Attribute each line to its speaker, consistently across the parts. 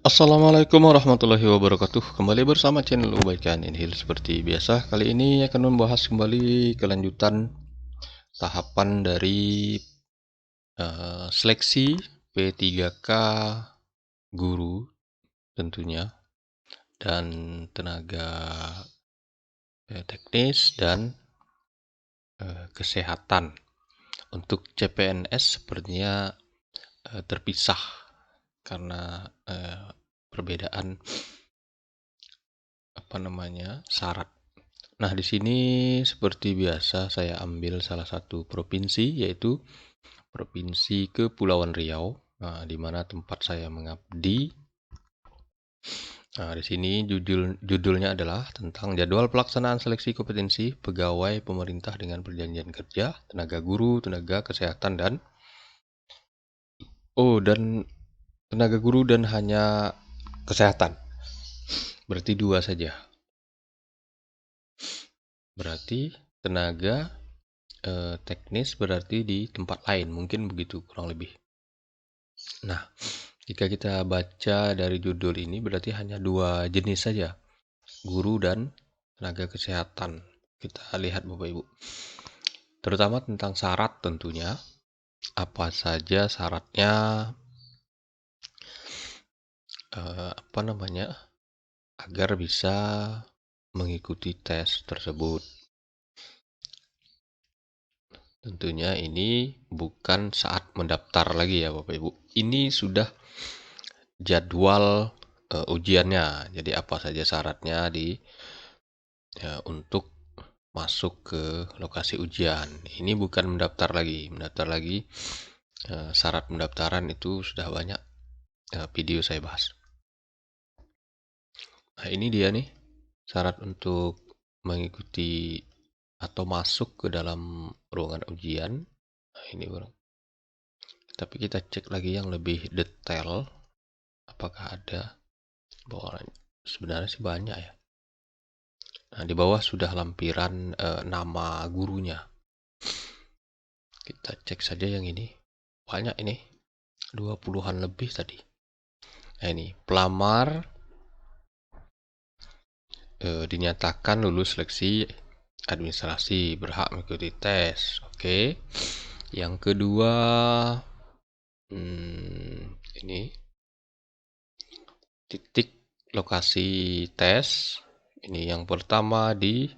Speaker 1: Assalamualaikum warahmatullahi wabarakatuh. Kembali bersama channel Ubaikan Inhil. Seperti biasa, kali ini akan membahas kembali kelanjutan tahapan dari seleksi P3K guru tentunya, dan tenaga teknis dan kesehatan. Untuk CPNS sepertinya terpisah karena perbedaan syarat. Nah, di sini seperti biasa saya ambil salah satu provinsi, yaitu Provinsi Kepulauan Riau, di mana tempat saya mengabdi. Nah, di sini judulnya adalah tentang jadwal pelaksanaan seleksi kompetensi pegawai pemerintah dengan perjanjian kerja, tenaga guru, tenaga kesehatan, dan tenaga guru dan hanya kesehatan. Berarti dua saja. Berarti tenaga teknis berarti di tempat lain, mungkin begitu kurang lebih. Nah, jika kita baca dari judul ini berarti hanya dua jenis saja, guru dan tenaga kesehatan. Kita lihat Bapak Ibu. Terutama tentang syarat tentunya. Apa saja syaratnya, agar bisa mengikuti tes tersebut. Tentunya ini bukan saat mendaftar lagi ya Bapak Ibu. Ini sudah jadwal ujiannya. Jadi apa saja syaratnya untuk masuk ke lokasi ujian. Ini bukan mendaftar lagi. Mendaftar lagi, syarat pendaftaran itu sudah banyak video saya bahas. Nah, ini dia nih syarat untuk mengikuti atau masuk ke dalam ruangan ujian. Nah, ini bro. Tapi kita cek lagi yang lebih detail, apakah ada. Sebenarnya sih banyak ya. Nah, di bawah sudah lampiran nama gurunya. Kita cek saja yang ini. Banyak ini. 20-an lebih tadi. Nah, ini pelamar dinyatakan lulus seleksi administrasi, berhak mengikuti tes. Oke. Yang kedua, ini titik lokasi tes. Ini yang pertama di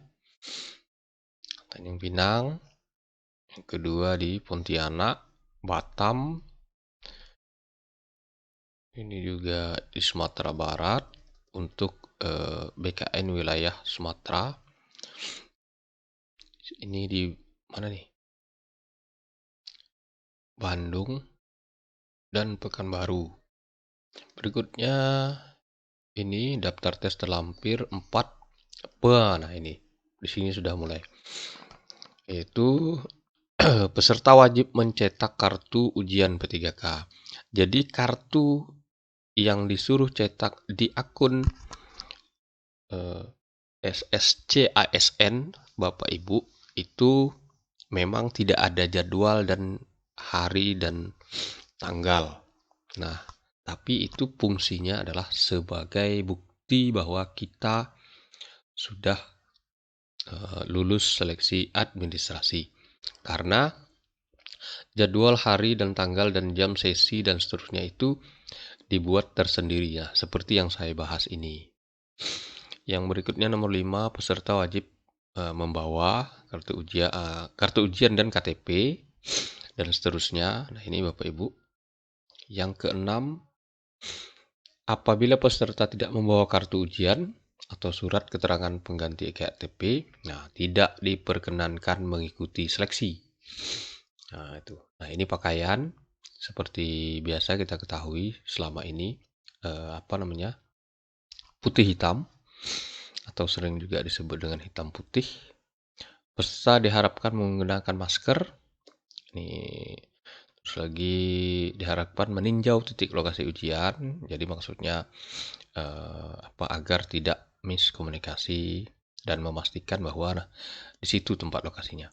Speaker 1: Tanjung Pinang, yang kedua di Pontianak, Batam, ini juga di Sumatera Barat untuk BKN wilayah Sumatera. Ini di mana nih? Bandung dan Pekanbaru. Berikutnya ini daftar tes terlampir 4. Nah, ini di sini sudah mulai. Yaitu peserta wajib mencetak kartu ujian P3K. Jadi kartu yang disuruh cetak di akun SSC ASN Bapak Ibu itu memang tidak ada jadwal dan hari dan tanggal. Nah, tapi itu fungsinya adalah sebagai bukti bahwa kita sudah lulus seleksi administrasi. Karena jadwal hari dan tanggal dan jam sesi dan seterusnya itu dibuat tersendiri ya, seperti yang saya bahas ini. Yang berikutnya nomor 5, peserta wajib membawa kartu ujian dan KTP dan seterusnya. Nah, ini Bapak Ibu. Yang keenam, apabila peserta tidak membawa kartu ujian atau surat keterangan pengganti KTP, tidak diperkenankan mengikuti seleksi. Nah, itu. Nah, ini pakaian seperti biasa kita ketahui selama ini putih hitam atau sering juga disebut dengan hitam putih. Peserta diharapkan menggunakan masker. Ini terus lagi diharapkan meninjau titik lokasi ujian. Jadi maksudnya agar tidak miskomunikasi dan memastikan bahwa di situ tempat lokasinya.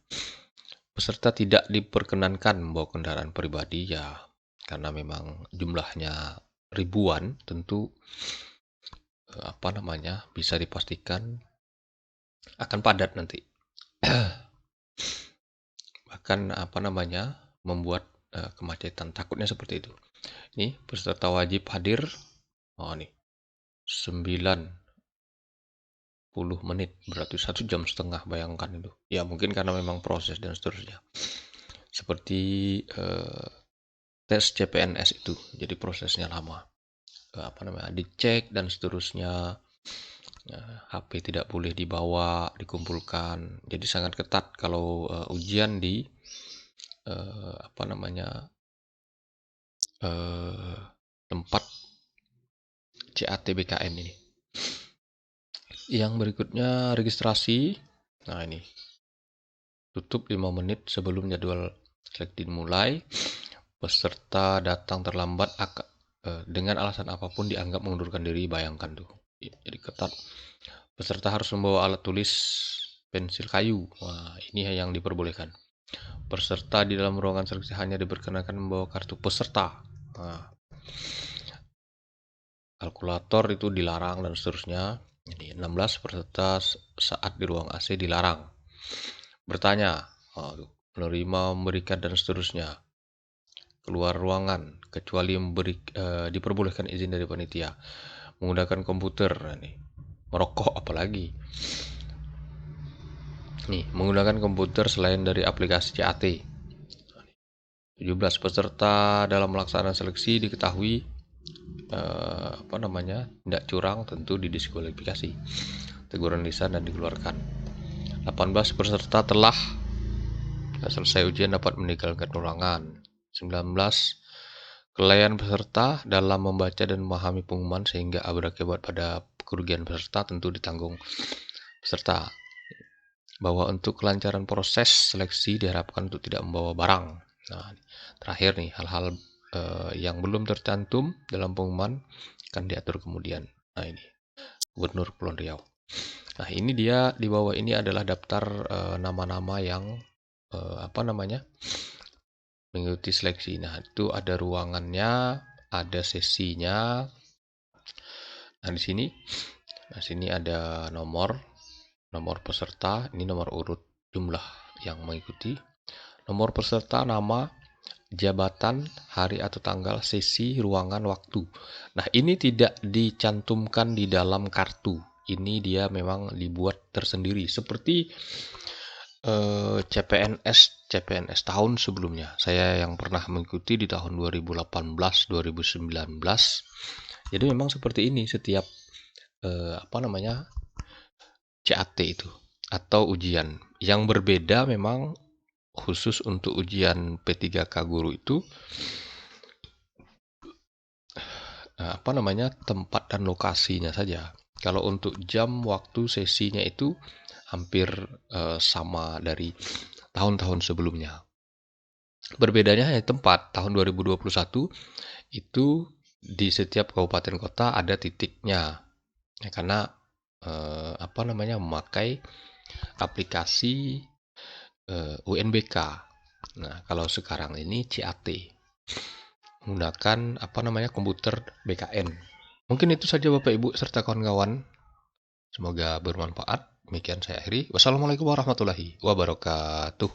Speaker 1: Peserta tidak diperkenankan membawa kendaraan pribadi ya, karena memang jumlahnya ribuan, tentu bisa dipastikan akan padat nanti. Bahkan membuat kemacetan. Takutnya seperti itu. Ini peserta wajib hadir. Oh nih, 90 menit, berarti 1,5 jam, bayangkan itu. Ya mungkin karena memang proses dan seterusnya. Seperti tes CPNS itu, jadi prosesnya lama. Dicek dan seterusnya. HP tidak boleh dibawa, dikumpulkan. Jadi sangat ketat kalau ujian di tempat CAT BKN ini. Yang berikutnya registrasi. Nah ini, tutup 5 menit sebelum jadwal seleksi dimulai. Peserta datang terlambat dengan alasan apapun dianggap mengundurkan diri. Bayangkan tuh, jadi ketat. Peserta harus membawa alat tulis, pensil kayu. Wah, ini yang diperbolehkan. Peserta di dalam ruangan seleksi hanya diperkenakan membawa kartu peserta. Nah, kalkulator itu dilarang dan seterusnya. Jadi 16 peserta saat di ruang AC dilarang bertanya, menerima, memberikan dan seterusnya. Keluar ruangan kecuali diperbolehkan izin dari panitia. Menggunakan komputer, merokok apalagi. Nih, menggunakan komputer selain dari aplikasi CAT. 17 peserta dalam pelaksanaan seleksi diketahui tidak curang, tentu didiskualifikasi. Teguran lisan dan dikeluarkan. 18 peserta telah selesai ujian dapat meninggalkan ruangan. 19 kelalaian peserta dalam membaca dan memahami pengumuman sehingga berakibat pada kerugian peserta tentu ditanggung peserta. Bahwa untuk kelancaran proses seleksi diharapkan untuk tidak membawa barang. Nah, terakhir nih, hal-hal yang belum tercantum dalam pengumuman akan diatur kemudian. Nah ini, Gubernur Kepulauan Riau. Nah ini dia, di bawah ini adalah daftar nama-nama yang mengikuti seleksi. Nah itu ada ruangannya, ada sesinya. Nah di sini ada nomor peserta, ini nomor urut jumlah yang mengikuti. Nomor peserta, nama, jabatan, hari atau tanggal, sesi, ruangan, waktu. Nah ini tidak dicantumkan di dalam kartu. Ini dia memang dibuat tersendiri seperti CPNS tahun sebelumnya. Saya yang pernah mengikuti di tahun 2018-2019. Jadi memang seperti ini setiap CAT itu atau ujian. Yang berbeda memang khusus untuk ujian P3K guru itu tempat dan lokasinya saja. Kalau untuk jam waktu sesinya itu hampir sama dari tahun-tahun sebelumnya. Berbedanya hanya tempat. Tahun 2021 itu di setiap kabupaten kota ada titiknya. Ya, karena memakai aplikasi UNBK. Nah, kalau sekarang ini CAT menggunakan komputer BKN. Mungkin itu saja Bapak Ibu serta kawan-kawan. Semoga bermanfaat. Demikian saya akhiri. Wassalamualaikum warahmatullahi wabarakatuh.